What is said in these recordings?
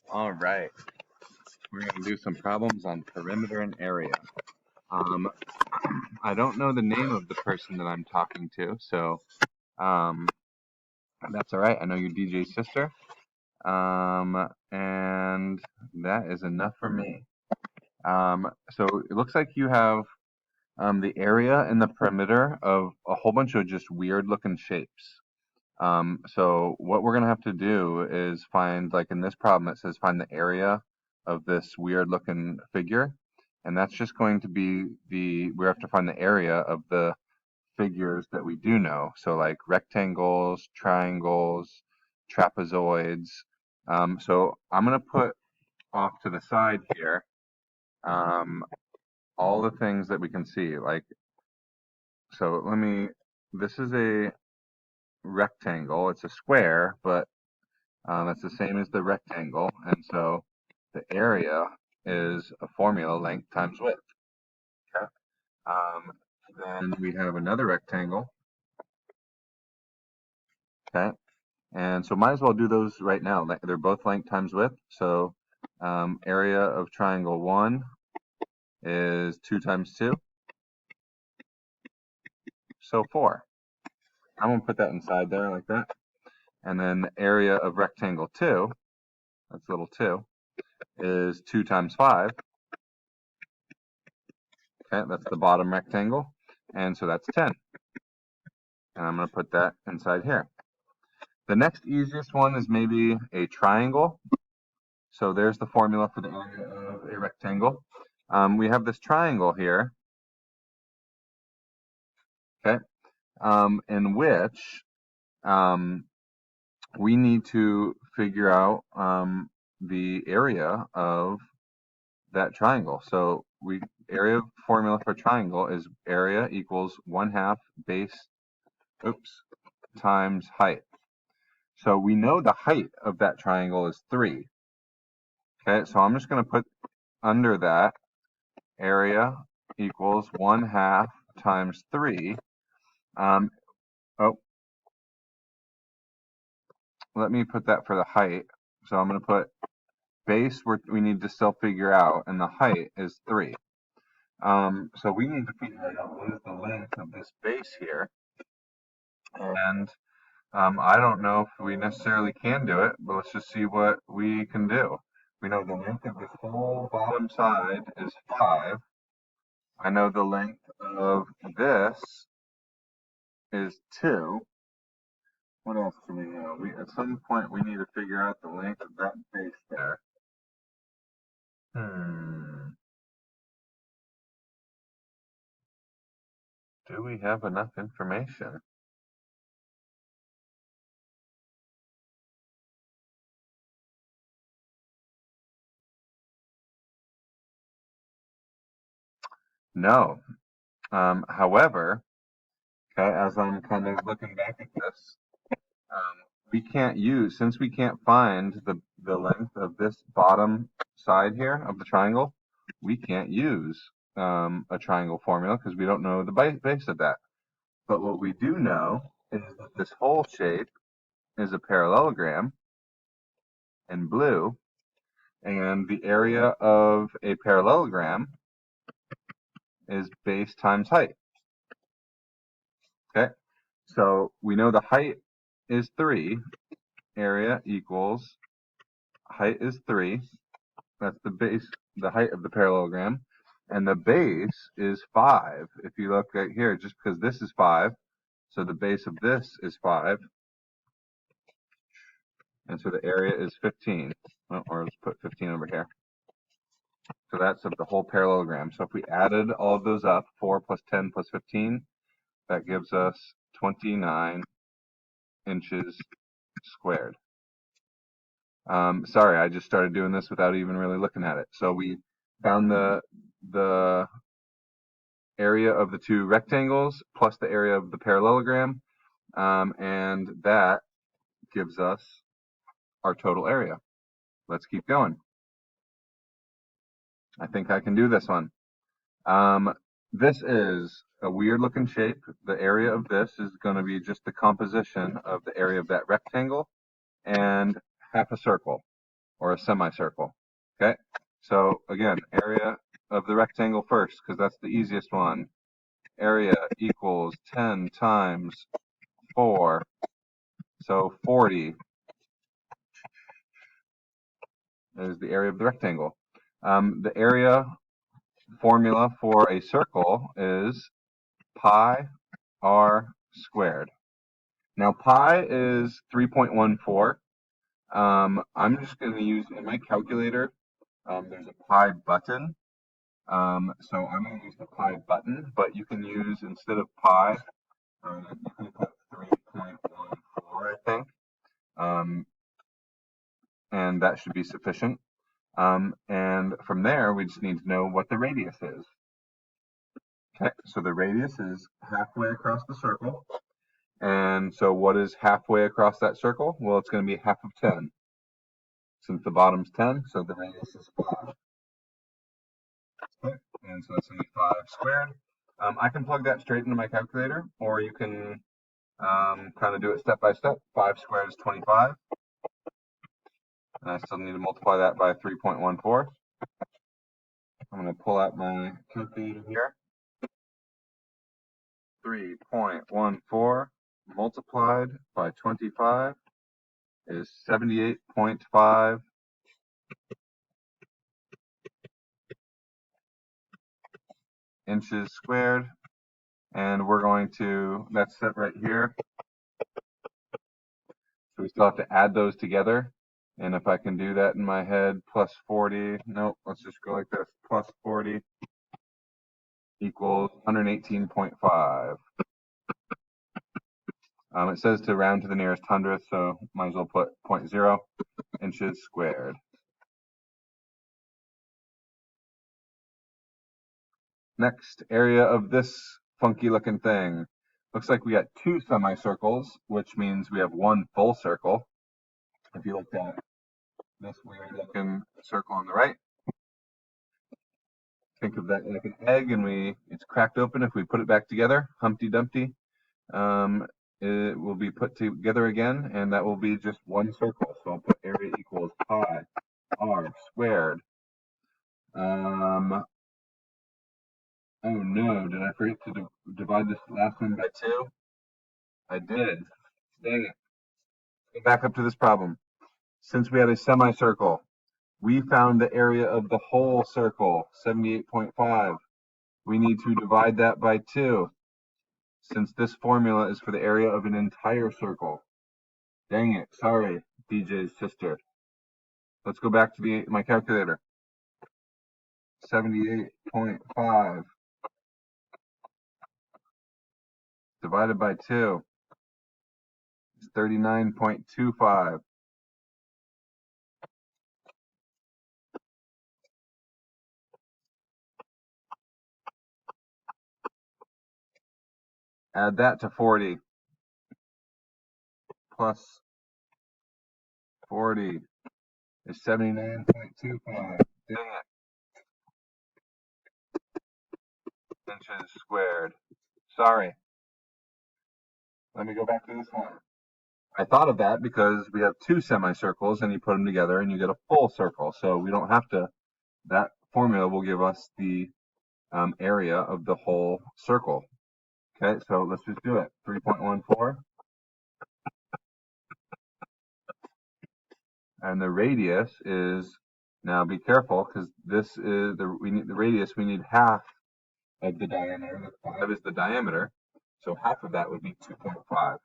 All right, we're going to do some problems on perimeter and area. Um, I don't know the name of the person that I'm talking to, so um, that's all right. I know you're DJ's sister, and that is enough for me. So it looks like you have the area and the perimeter of a whole bunch of just weird looking shapes. So what we're gonna have to do is find, like in this problem, it says find the area of this weird looking figure. And that's just going to be we have to find the area of the figures that we do know. So like rectangles, triangles, trapezoids. So I'm gonna put off to the side here um, all the things that we can see. Like, so this is a rectangle. It's a square, but it's the same as the rectangle, and so the area is a formula, length times width. Okay. Um, then we have another rectangle. Okay. And so might as well do those right now. They're both length times width. So area of triangle 1 is 2 times 2, so 4. I'm going to put that inside there like that. And then the area of rectangle 2, that's little 2, is 2 times 5. Okay, that's the bottom rectangle. And so that's 10. And I'm going to put that inside here. The next easiest one is maybe a triangle. So there's the formula for the area of a rectangle. We have this triangle here, okay, in which we need to figure out the area of that triangle. So area formula for triangle is area equals 1/2 base, times height. So we know the height of that triangle is 3. Okay, so I'm just going to put under that area equals 1/2 times 3. Um, oh, let me put that for the height. So I'm going to put base we need to still figure out, and the height is 3. So we need to figure out what is the length of this base here. And I don't know if we necessarily can do it, but let's just see what we can do. We know the length of this whole bottom side is 5. I know the length of this is 2. What else do we know? At some point we need to figure out the length of that base there. Do we have enough information? No. However, okay, as I'm kind of looking back at this, we can't use, since we can't find the length of this bottom side here of the triangle, we can't use a triangle formula because we don't know the base of that. But what we do know is that this whole shape is a parallelogram in blue, and the area of a parallelogram is base times height. Okay, so we know the height is 3, area equals height is 3. That's the base, the height of the parallelogram. And the base is 5. If you look right here, just because this is 5, so the base of this is 5. And so the area is 15. Well, or let's put 15 over here. So that's of the whole parallelogram. So if we added all of those up, 4 plus 10 plus 15, that gives us 29 inches squared. Sorry, I just started doing this without even really looking at it. So we found the area of the two rectangles plus the area of the parallelogram, and that gives us our total area. Let's keep going. I think I can do this one. This is a weird looking shape. The area of this is going to be just the composition of the area of that rectangle and half a circle. or a semicircle. Okay, so again, area of the rectangle first, because that's the easiest one. Area equals 10 times 4, so 40 is the area of the rectangle. The area formula for a circle is pi r squared. Now pi is 3.14. I'm just going to use, in my calculator, there's a pi button. So I'm going to use the pi button, but you can use, instead of pi, you can put 3.14, I think. And that should be sufficient. And from there, we just need to know what the radius is. Okay, so the radius is halfway across the circle. And so what is halfway across that circle? Well, it's going to be half of 10. Since the bottom's 10, so the radius is 5. Okay, and so that's going to be 5 squared. I can plug that straight into my calculator, or you can kind of do it step by step. 5 squared is 25. And I still need to multiply that by 3.14. I'm going to pull out my calculator here. 3.14 multiplied by 25 is 78.5 inches squared. And we're going to, that's set right here. So we still have to add those together. And if I can do that in my head, plus 40, nope, let's just go like this, plus 40 equals 118.5. It says to round to the nearest hundredth, so might as well put 0.0 inches squared. Next, area of this funky looking thing. Looks like we got 2 semicircles, which means we have 1 full circle. If you looked at this weird looking circle on the right, think of that like an egg, and it's cracked open. If we put it back together, Humpty Dumpty, it will be put together again, and that will be just 1 circle. So I'll put area equals pi r squared. Oh no, did I forget to divide this last one by 2? I did. Dang it. Go back up to this problem. Since we had a semicircle, we found the area of the whole circle, 78.5. We need to divide that by 2, since this formula is for the area of an entire circle. Dang it, sorry, DJ's sister. Let's go back to my calculator. 78.5 divided by 2 is 39.25. Add that to 40. Plus 40 is 79.25. Dang it. Inches squared. Sorry. Let me go back to this one. I thought of that because we have 2 semicircles and you put them together and you get a full circle. So we don't have to, that formula will give us the area of the whole circle. Okay, so let's just do it. 3.14. And the radius is, now be careful because this is the radius, we need half of the diameter. The 5 is the diameter. So half of that would be 2.5.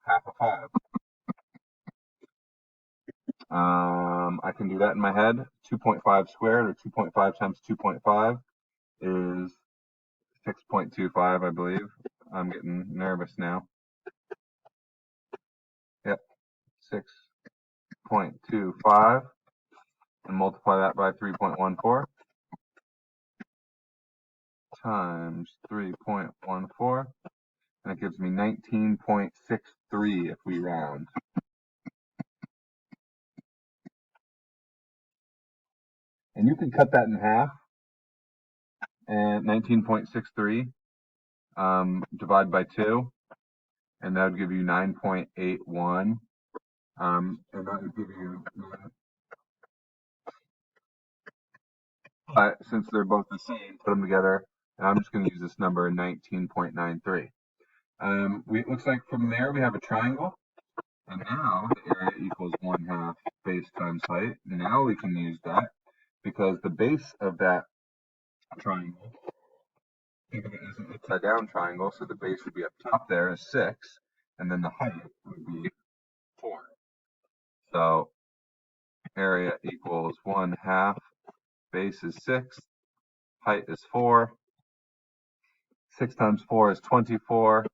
Half of 5. I can do that in my head. 2.5 squared, or 2.5 times 2.5 is 6.25, I believe. I'm getting nervous now. Yep, 6.25, and multiply that by 3.14 times 3.14, and it gives me 19.63 if we round. And you can cut that in half, and 19.63 divide by 2, and that would give you 9.81. And that would give you But since they're both the same, put them together, and I'm just going to use this number 19.93. It looks like from there we have a triangle, and now the area equals 1/2 base times height. Now we can use that because the base of that triangle, think of it as an upside down triangle, so the base would be up top there is 6, and then the height would be 4. So area equals 1/2, base is 6, height is 4. 6 times 4 is 24.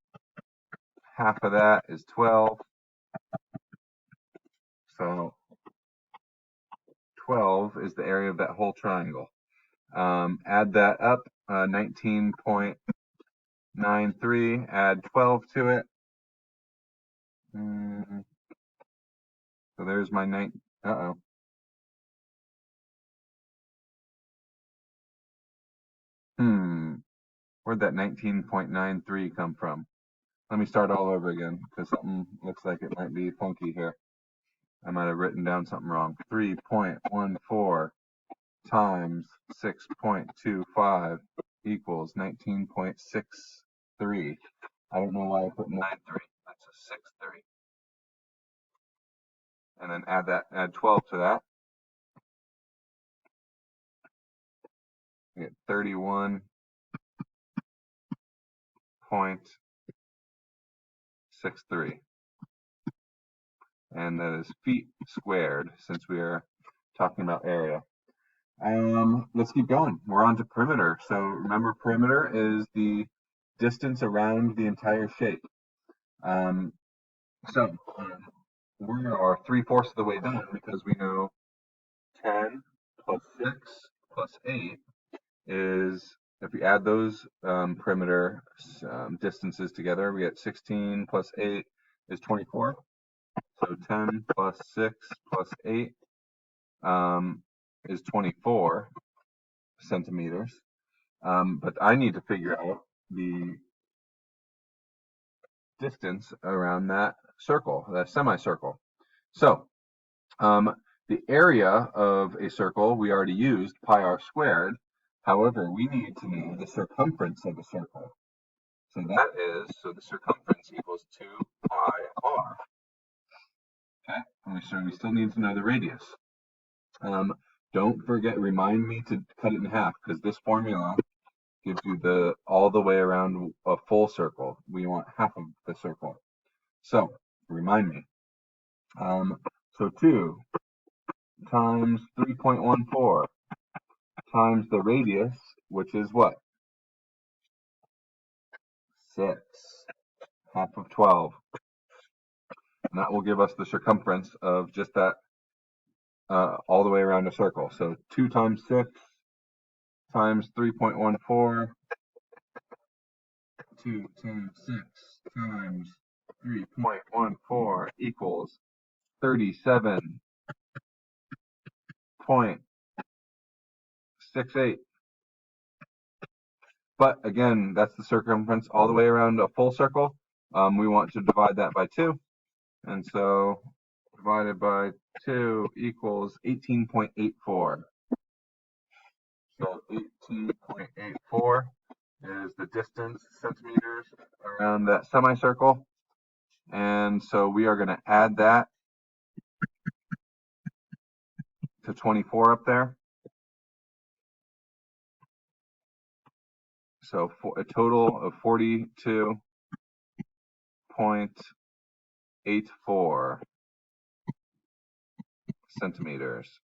Half of that is 12. So 12 is the area of that whole triangle. Add that up, 19.93, add 12 to it. So there's my where'd that 19.93 come from? Let me start all over again, because something looks like it might be funky here. I might have written down something wrong. 3.14 times 6.25 equals 19.63. I don't know why I put 93. That's a 6.3. And then add 12 to that. You get 31.63. And that is feet squared, since we are talking about area. Let's keep going. We're on to perimeter. So remember, perimeter is the distance around the entire shape. We are 3/4 of the way done, because we know 10 plus 6 plus 8 is, if we add those perimeter distances together, we get 16 plus 8 is 24. So 10 plus 6 plus 8 is 24 centimeters. But I need to figure out the distance around that circle, that semicircle. So the area of a circle, we already used pi r squared. However, we need to know the circumference of a circle. So the circumference equals 2 pi r. Okay, so we still need to know the radius. Don't forget, remind me to cut it in half, because this formula gives you all the way around a full circle. We want half of the circle. So remind me. So 2 times 3.14 times the radius, which is what? 6. Half of 12. And that will give us the circumference of just that all the way around a circle. So 2 times 6 times 3.14. 2 times 6 times 3.14 equals 37.68. But again, that's the circumference all the way around a full circle. We want to divide that by 2. And so divided by 2 equals 18.84. So 18.84 is the distance, centimeters, around that semicircle. And so we are going to add that to 24 up there. So for a total of 42.84 centimeters.